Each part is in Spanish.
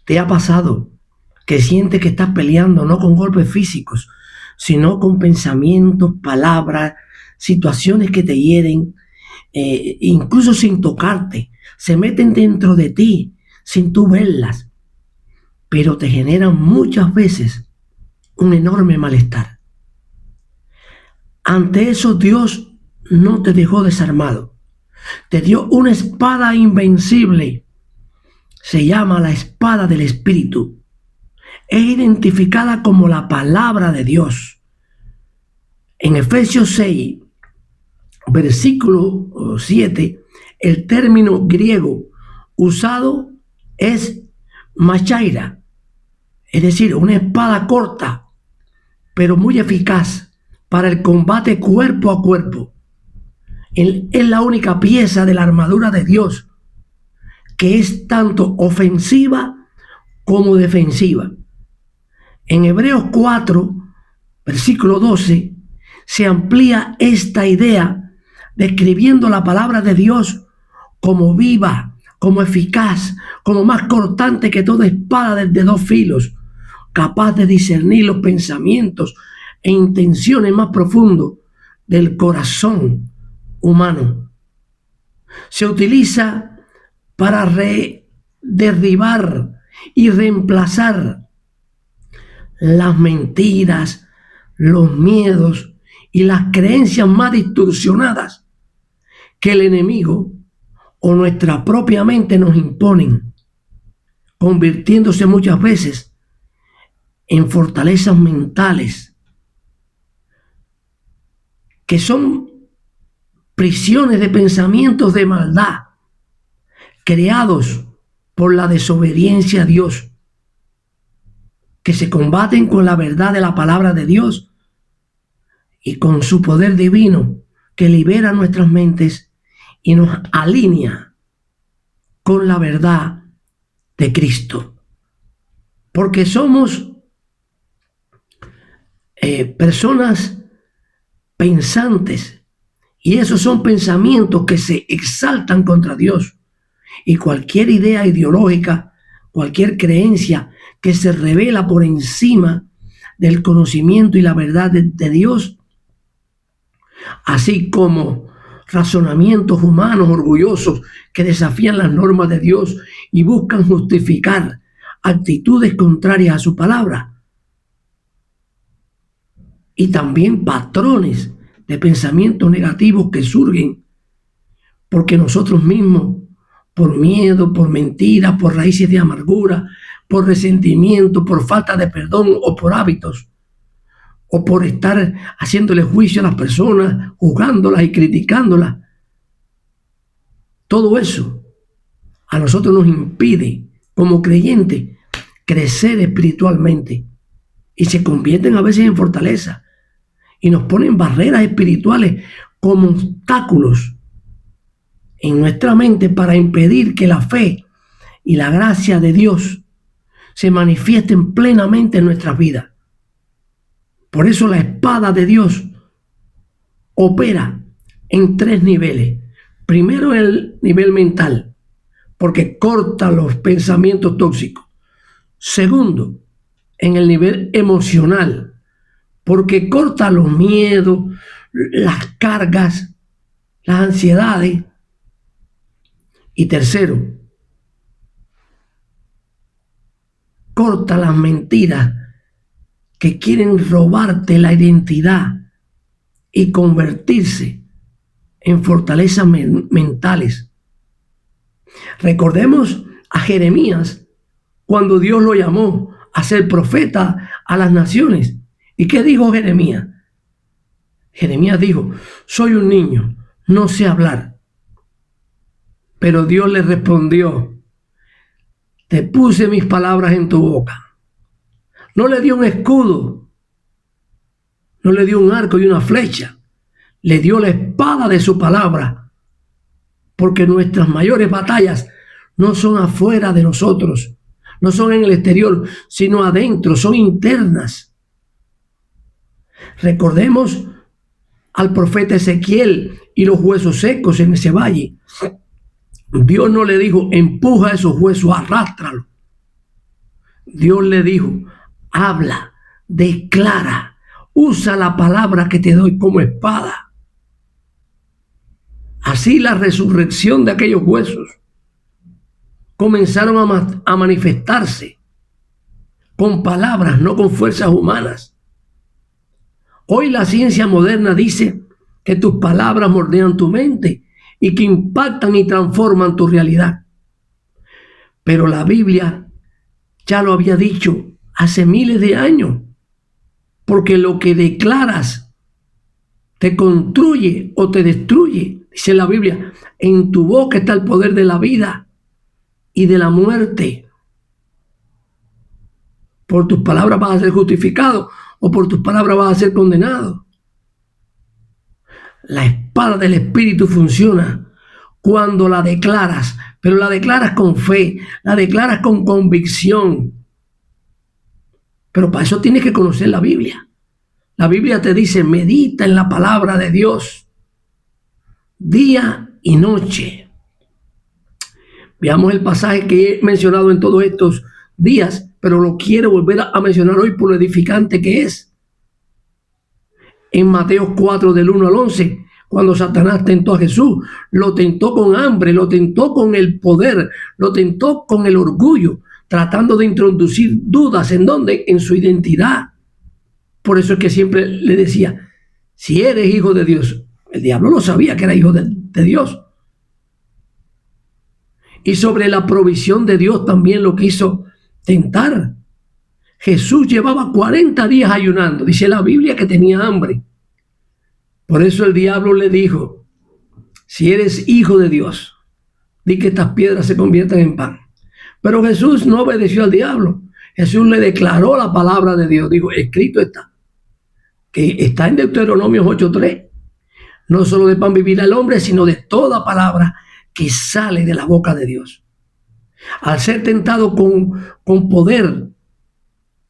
¿Te ha pasado que sientes que estás peleando no con golpes físicos, sino con pensamientos, palabras, situaciones que te hieren, incluso sin tocarte, se meten dentro de ti sin tú verlas, pero te generan muchas veces un enorme malestar? Ante eso Dios no te dejó desarmado, te dio una espada invencible, se llama la espada del Espíritu, es identificada como la palabra de Dios. En Efesios 6, versículo 7, el término griego usado es machaira, es decir, una espada corta, pero muy eficaz para el combate cuerpo a cuerpo. Es la única pieza de la armadura de Dios que es tanto ofensiva como defensiva. En Hebreos 4, versículo 12, se amplía esta idea describiendo la palabra de Dios como viva, como eficaz, como más cortante que toda espada de dos filos, capaz de discernir los pensamientos e intenciones más profundos del corazón humano. Se utiliza para derribar y reemplazar las mentiras, los miedos y las creencias más distorsionadas que el enemigo o nuestra propia mente nos imponen, convirtiéndose muchas veces en fortalezas mentales que son prisiones de pensamientos de maldad creados por la desobediencia a Dios, que se combaten con la verdad de la palabra de Dios y con su poder divino que libera nuestras mentes y nos alinea con la verdad de Cristo. Porque somos personas pensantes, y esos son pensamientos que se exaltan contra Dios, y cualquier idea ideológica, cualquier creencia que se revela por encima del conocimiento y la verdad de Dios, así como razonamientos humanos orgullosos que desafían las normas de Dios y buscan justificar actitudes contrarias a su palabra, y también patrones de pensamientos negativos que surgen porque nosotros mismos, por miedo, por mentiras, por raíces de amargura, por resentimiento, por falta de perdón o por hábitos, o por estar haciéndole juicio a las personas, juzgándolas y criticándolas. Todo eso a nosotros nos impide, como creyentes, crecer espiritualmente, y se convierten a veces en fortaleza y nos ponen barreras espirituales como obstáculos en nuestra mente para impedir que la fe y la gracia de Dios se manifiesten plenamente en nuestras vidas. Por eso la espada de Dios opera en 3 niveles. Primero, el nivel mental, porque corta los pensamientos tóxicos. Segundo, en el nivel emocional, porque corta los miedos, las cargas, las ansiedades. Y tercero, corta las mentiras que quieren robarte la identidad y convertirse en fortalezas mentales. Recordemos a Jeremías cuando Dios lo llamó a ser profeta a las naciones. ¿Y qué dijo Jeremías? Jeremías dijo: soy un niño, no sé hablar. Pero Dios le respondió: te puse mis palabras en tu boca. No le dio un escudo, no le dio un arco y una flecha, le dio la espada de su palabra, porque nuestras mayores batallas no son afuera de nosotros, no son en el exterior, sino adentro, son internas. Recordemos al profeta Ezequiel y los huesos secos en ese valle. Dios no le dijo: empuja esos huesos, arrástralos. Dios le dijo: habla, declara, usa la palabra que te doy como espada. Así la resurrección de aquellos huesos comenzaron a manifestarse con palabras, no con fuerzas humanas. Hoy la ciencia moderna dice que tus palabras moldean tu mente y que impactan y transforman tu realidad. Pero la Biblia ya lo había dicho hace miles de años, porque lo que declaras te construye o te destruye. Dice la Biblia: en tu boca está el poder de la vida y de la muerte. Por tus palabras vas a ser justificado o por tus palabras vas a ser condenado. La espada del Espíritu funciona cuando la declaras, pero la declaras con fe, la declaras con convicción. Pero para eso tienes que conocer la Biblia. La Biblia te dice: medita en la palabra de Dios día y noche. Veamos el pasaje que he mencionado en todos estos días, pero lo quiero volver a mencionar hoy por lo edificante que es. En Mateo 4, del 1 al 11, cuando Satanás tentó a Jesús, lo tentó con hambre, lo tentó con el poder, lo tentó con el orgullo, tratando de introducir dudas. ¿En dónde? En su identidad. Por eso es que siempre le decía: si eres hijo de Dios. El diablo lo sabía, que era hijo de Dios. Y sobre la provisión de Dios también lo quiso tentar. Jesús llevaba 40 días ayunando. Dice la Biblia que tenía hambre. Por eso el diablo le dijo: si eres hijo de Dios, di que estas piedras se conviertan en pan. Pero Jesús no obedeció al diablo. Jesús le declaró la palabra de Dios. Dijo: escrito está, que está en Deuteronomio 8:3. No solo de pan vivirá el hombre, sino de toda palabra que sale de la boca de Dios. Al ser tentado con poder,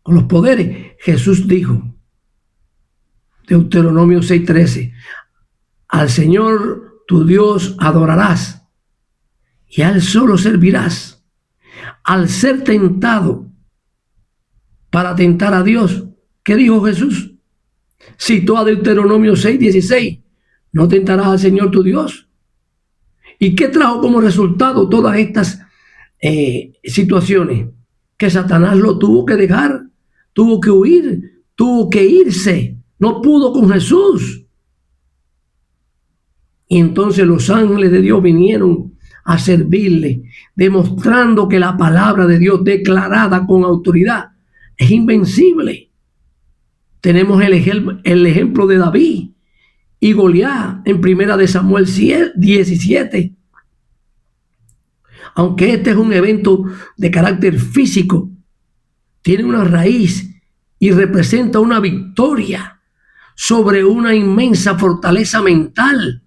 con los poderes, Jesús dijo, Deuteronomio 6:13, al Señor tu Dios adorarás y a Él solo servirás. Al ser tentado para tentar a Dios, ¿qué dijo Jesús? Citó a Deuteronomio 6:16, no tentarás al Señor tu Dios. ¿Y qué trajo como resultado todas estas situaciones? Que Satanás lo tuvo que dejar, tuvo que huir, tuvo que irse, no pudo con Jesús. Y entonces los ángeles de Dios vinieron a servirle, demostrando que la palabra de Dios declarada con autoridad es invencible. Tenemos el ejemplo de David y Goliat en 1 Samuel 17. Aunque este es un evento de carácter físico, tiene una raíz y representa una victoria sobre una inmensa fortaleza mental,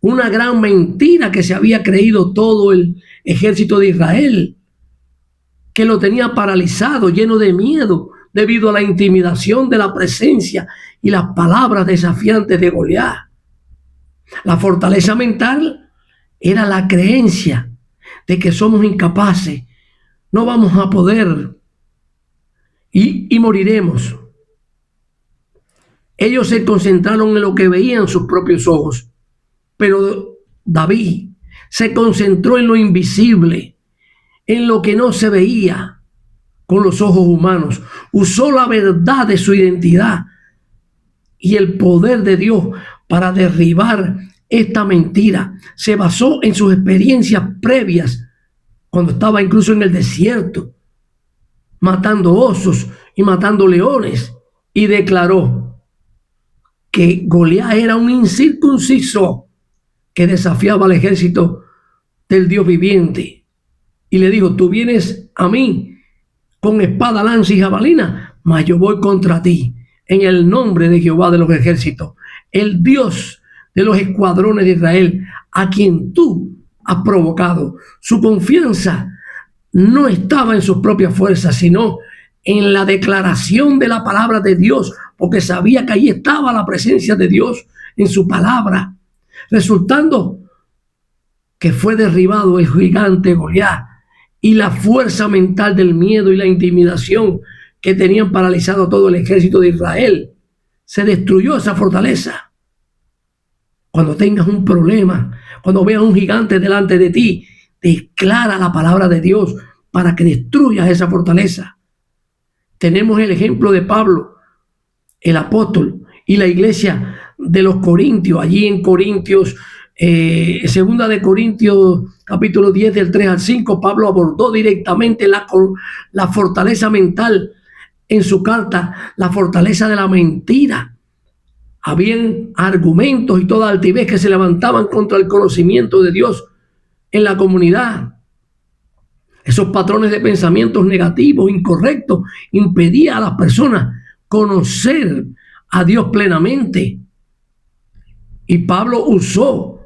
una gran mentira que se había creído todo el ejército de Israel, que lo tenía paralizado, lleno de miedo, debido a la intimidación de la presencia y las palabras desafiantes de Goliat. La fortaleza mental era la creencia de que somos incapaces, no vamos a poder y moriremos. Ellos se concentraron en lo que veían sus propios ojos, pero David se concentró en lo invisible, en lo que no se veía con los ojos humanos. Usó la verdad de su identidad y el poder de Dios para derribar esta mentira. Se basó en sus experiencias previas, cuando estaba incluso en el desierto, matando osos y matando leones, y declaró que Goliat era un incircunciso que desafiaba al ejército del Dios viviente. Y le dijo: tú vienes a mí con espada, lanza y jabalina, mas yo voy contra ti en el nombre de Jehová de los ejércitos, el Dios de los escuadrones de Israel, a quien tú has provocado. Su confianza no estaba en sus propias fuerzas, sino en la declaración de la palabra de Dios, porque sabía que ahí estaba la presencia de Dios en su palabra, resultando que fue derribado el gigante Goliat y la fuerza mental del miedo y la intimidación que tenían paralizado todo el ejército de Israel. Se destruyó esa fortaleza. Cuando tengas un problema, cuando veas un gigante delante de ti, declara la palabra de Dios para que destruyas esa fortaleza. Tenemos el ejemplo de Pablo, el apóstol, y la iglesia de los Corintios. Allí en Corintios, segunda de Corintios, capítulo 10, del 3 al 5, Pablo abordó directamente la fortaleza mental en su carta, la fortaleza de la mentira. Habían argumentos y toda altivez que se levantaban contra el conocimiento de Dios en la comunidad. Esos patrones de pensamientos negativos, incorrectos, impedían a las personas conocer a Dios plenamente. Y Pablo usó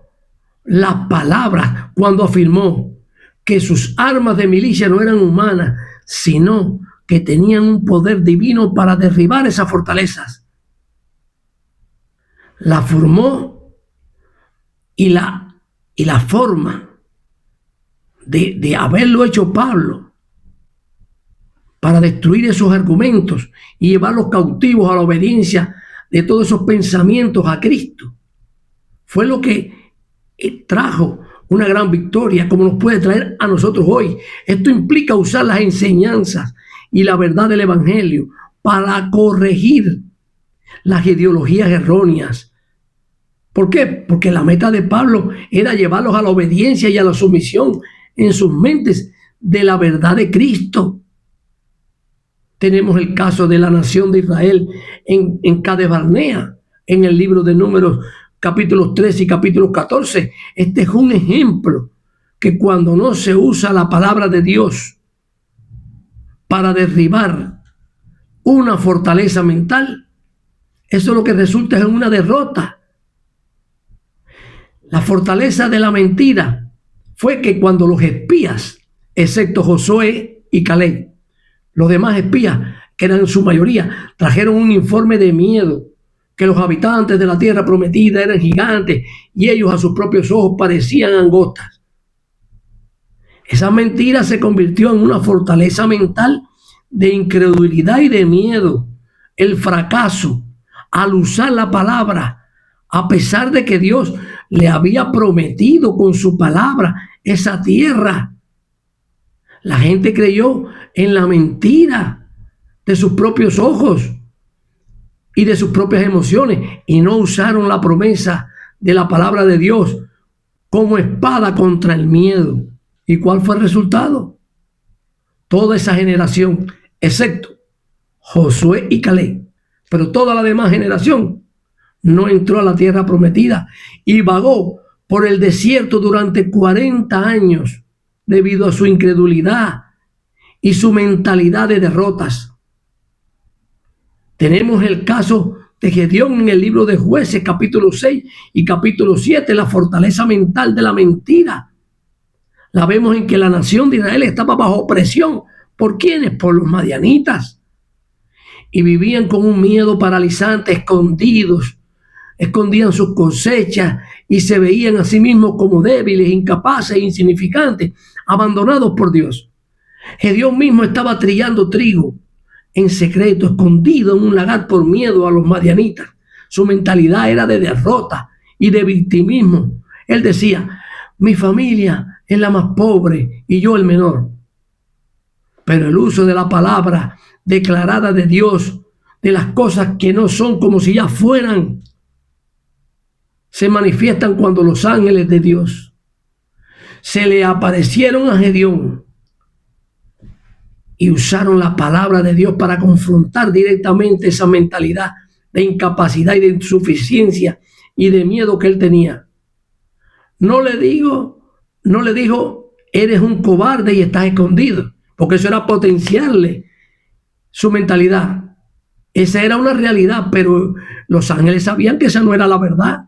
las palabras cuando afirmó que sus armas de milicia no eran humanas, sino que tenían un poder divino para derribar esas fortalezas. La formó y la forma de haberlo hecho Pablo para destruir esos argumentos y llevarlos cautivos a la obediencia de todos esos pensamientos a Cristo, fue lo que trajo una gran victoria, como nos puede traer a nosotros hoy. Esto implica usar las enseñanzas y la verdad del Evangelio para corregir las ideologías erróneas. ¿Por qué? Porque la meta de Pablo era llevarlos a la obediencia y a la sumisión en sus mentes de la verdad de Cristo. Tenemos el caso de la nación de Israel en Cades Barnea, en el libro de Números, capítulos 13 y capítulos 14. Este es un ejemplo que cuando no se usa la palabra de Dios para derribar una fortaleza mental, eso lo que resulta es una derrota. La fortaleza de la mentira fue que cuando los espías, excepto Josué y Caleb, los demás espías, que eran en su mayoría, trajeron un informe de miedo, que los habitantes de la tierra prometida eran gigantes y ellos a sus propios ojos parecían angostas. Esa mentira se convirtió en una fortaleza mental de incredulidad y de miedo. El fracaso al usar la palabra, a pesar de que Dios le había prometido con su palabra esa tierra. La gente creyó en la mentira de sus propios ojos y de sus propias emociones y no usaron la promesa de la palabra de Dios como espada contra el miedo. ¿Y cuál fue el resultado? Toda esa generación, excepto Josué y Caleb, pero toda la demás generación no entró a la tierra prometida y vagó por el desierto durante 40 años debido a su incredulidad y su mentalidad de derrotas. Tenemos el caso de Gedeón en el libro de Jueces, capítulo 6 y capítulo 7, la fortaleza mental de la mentira. La vemos en que la nación de Israel estaba bajo presión. ¿Por quiénes? Por los madianitas. Y vivían con un miedo paralizante, escondían sus cosechas y se veían a sí mismos como débiles, incapaces, insignificantes, abandonados por Dios. Gedeón mismo estaba trillando trigo en secreto, escondido en un lagar por miedo a los madianitas. Su mentalidad era de derrota y de victimismo. Él decía: mi familia es la más pobre y yo el menor. Pero el uso de la palabra declarada de Dios, de las cosas que no son como si ya fueran, se manifiestan cuando los ángeles de Dios se le aparecieron a Gedeón y usaron la palabra de Dios para confrontar directamente esa mentalidad de incapacidad y de insuficiencia y de miedo que él tenía. No le dijo, eres un cobarde y estás escondido, porque eso era potenciarle su mentalidad. Esa era una realidad, pero los ángeles sabían que esa no era la verdad.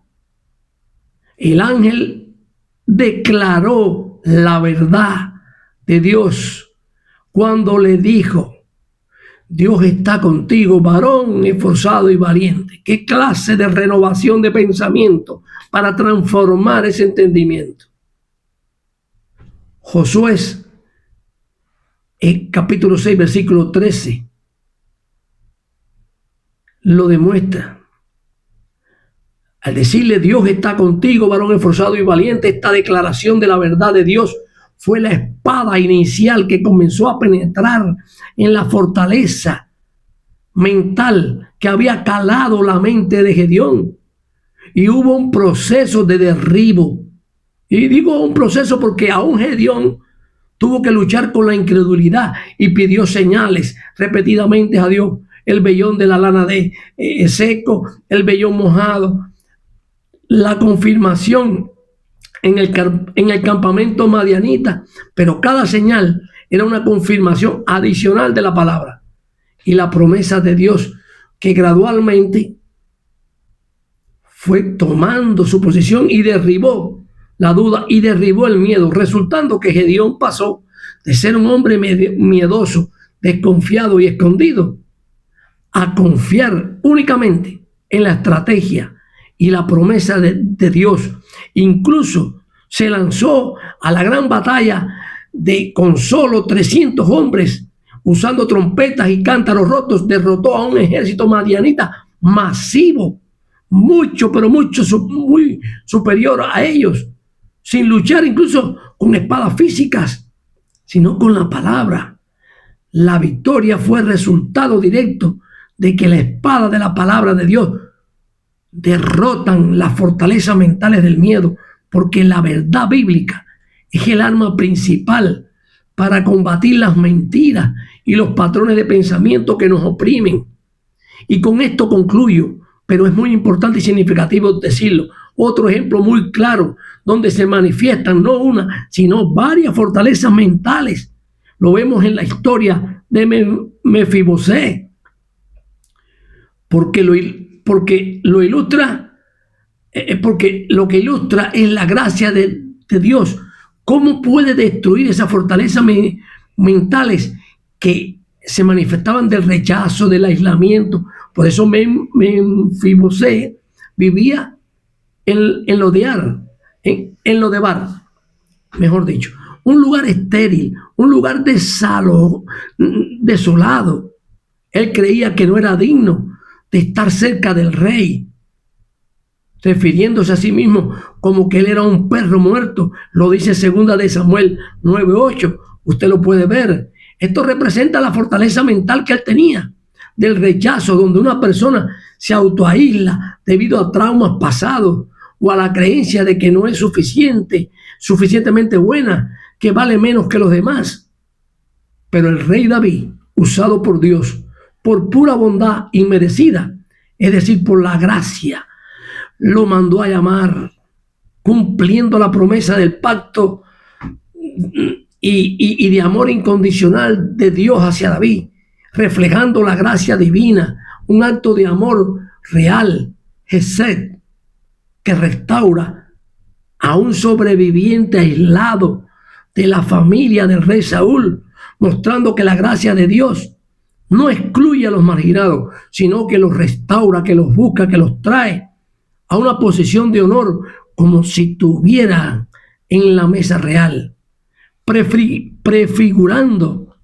El ángel declaró la verdad de Dios cuando le dijo: Dios está contigo, varón esforzado y valiente. ¿Qué clase de renovación de pensamiento para transformar ese entendimiento? Josué capítulo 6, versículo 13, lo demuestra. Al decirle Dios está contigo, varón esforzado y valiente, esta declaración de la verdad de Dios fue la espada inicial que comenzó a penetrar en la fortaleza mental que había calado la mente de Gedeón. Y hubo un proceso de derribo. Y digo un proceso porque aún Gedeón tuvo que luchar con la incredulidad y pidió señales repetidamente a Dios. El vellón de la lana de seco, el vellón mojado, la confirmación en el campamento madianita, pero cada señal era una confirmación adicional de la palabra y la promesa de Dios que gradualmente fue tomando su posición y derribó la duda y derribó el miedo, resultando que Gedeón pasó de ser un hombre miedoso, desconfiado y escondido a confiar únicamente en la estrategia y la promesa de Dios. Incluso se lanzó a la gran batalla con solo 300 hombres, usando trompetas y cántaros rotos, derrotó a un ejército madianita masivo, mucho, pero mucho, muy superior a ellos, sin luchar incluso con espadas físicas, sino con la palabra. La victoria fue resultado directo de que la espada de la palabra de Dios derrotan las fortalezas mentales del miedo, porque la verdad bíblica es el arma principal para combatir las mentiras y los patrones de pensamiento que nos oprimen. Y con esto concluyo, pero es muy importante y significativo decirlo. Otro ejemplo muy claro donde se manifiestan no una, sino varias fortalezas mentales. Lo vemos en la historia de Mefibosé, porque lo ilustra, porque lo que ilustra es la gracia de Dios. ¿Cómo puede destruir esas fortalezas mentales que se manifestaban del rechazo, del aislamiento? Por eso Mefibosé vivía en Lodebar, mejor dicho, un lugar estéril, un lugar desolado. Él creía que no era digno de estar cerca del rey, refiriéndose a sí mismo como que él era un perro muerto. Lo dice 2 de Samuel 9:8. Usted lo puede ver. Esto representa la fortaleza mental que él tenía, del rechazo, donde una persona se autoaísla debido a traumas pasados o a la creencia de que no es suficientemente buena, que vale menos que los demás. Pero el rey David, usado por Dios, por pura bondad inmerecida, es decir, por la gracia, lo mandó a llamar, cumpliendo la promesa del pacto y de amor incondicional de Dios hacia David, reflejando la gracia divina, un acto de amor real, Gesed, que restaura a un sobreviviente aislado de la familia del rey Saúl, mostrando que la gracia de Dios no excluye a los marginados, sino que los restaura, que los busca, que los trae a una posición de honor, como si estuvieran en la mesa real, prefigurando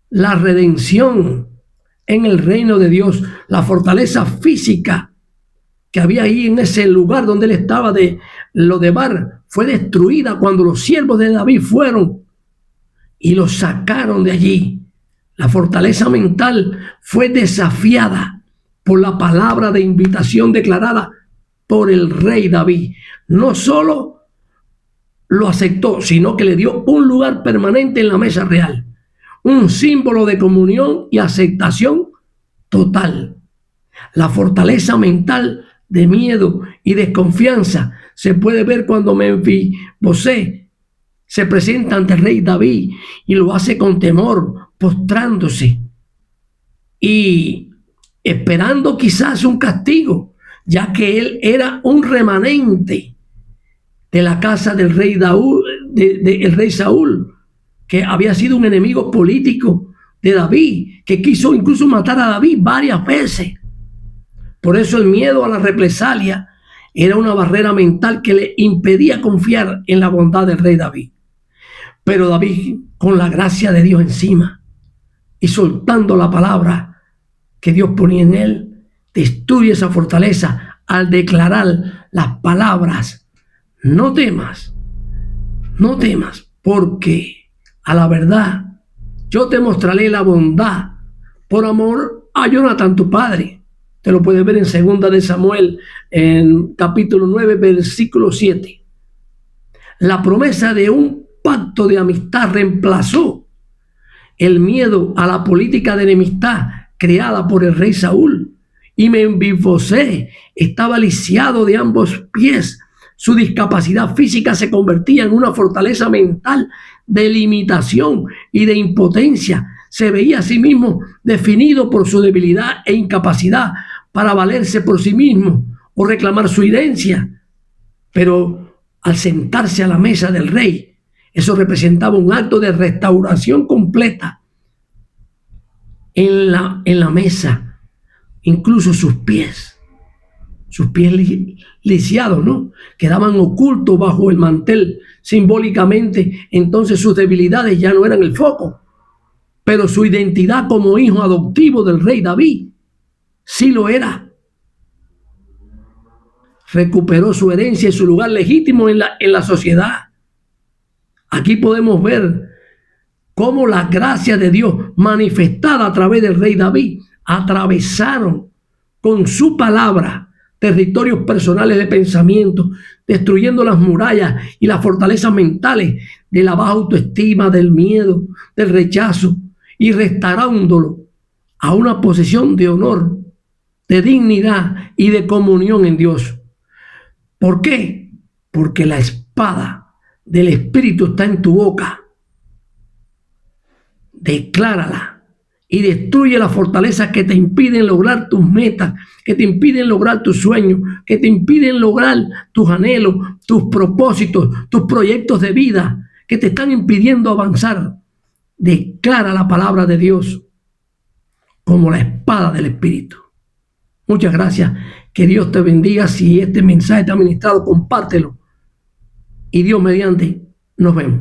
la redención en el reino de Dios. La fortaleza física que había ahí en ese lugar donde él estaba de Lodebar fue destruida cuando los siervos de David fueron y los sacaron de allí. La fortaleza mental fue desafiada por la palabra de invitación declarada por el rey David. No solo lo aceptó, sino que le dio un lugar permanente en la mesa real, un símbolo de comunión y aceptación total. La fortaleza mental de miedo y desconfianza se puede ver cuando Mefibosé se presenta ante el rey David y lo hace con temor, postrándose y esperando quizás un castigo, ya que él era un remanente de la casa del rey el rey Saúl, que había sido un enemigo político de David, que quiso incluso matar a David varias veces. Por eso el miedo a la represalia era una barrera mental que le impedía confiar en la bondad del rey David. Pero David, con la gracia de Dios encima y soltando la palabra que Dios ponía en él, destruye esa fortaleza al declarar las palabras: no temas, no temas, porque a la verdad yo te mostraré la bondad por amor a Jonathan tu padre. Te lo puedes ver en 2 de Samuel, en capítulo 9, versículo 7. La promesa de un pacto de amistad reemplazó el miedo a la política de enemistad creada por el rey Saúl. Y Mefibosé estaba lisiado de ambos pies. Su discapacidad física se convertía en una fortaleza mental de limitación y de impotencia. Se veía a sí mismo definido por su debilidad e incapacidad para valerse por sí mismo o reclamar su herencia. Pero al sentarse a la mesa del rey, eso representaba un acto de restauración completa. En la mesa, incluso sus pies lisiados, ¿no?, quedaban ocultos bajo el mantel. Simbólicamente, entonces sus debilidades ya no eran el foco, pero su identidad como hijo adoptivo del rey David sí lo era. Recuperó su herencia y su lugar legítimo en la sociedad. Aquí podemos ver cómo la gracia de Dios manifestada a través del rey David atravesaron con su palabra territorios personales de pensamiento, destruyendo las murallas y las fortalezas mentales de la baja autoestima, del miedo, del rechazo, y restaurándolo a una posición de honor, de dignidad y de comunión en Dios. ¿Por qué? Porque la espada del Espíritu está en tu boca. Declárala y destruye las fortalezas que te impiden lograr tus metas, que te impiden lograr tus sueños, que te impiden lograr tus anhelos, tus propósitos, tus proyectos de vida, que te están impidiendo avanzar. Declara la palabra de Dios como la espada del Espíritu. Muchas gracias. Que Dios te bendiga. Si este mensaje te ha ministrado, compártelo. Y Dios mediante, nos vemos.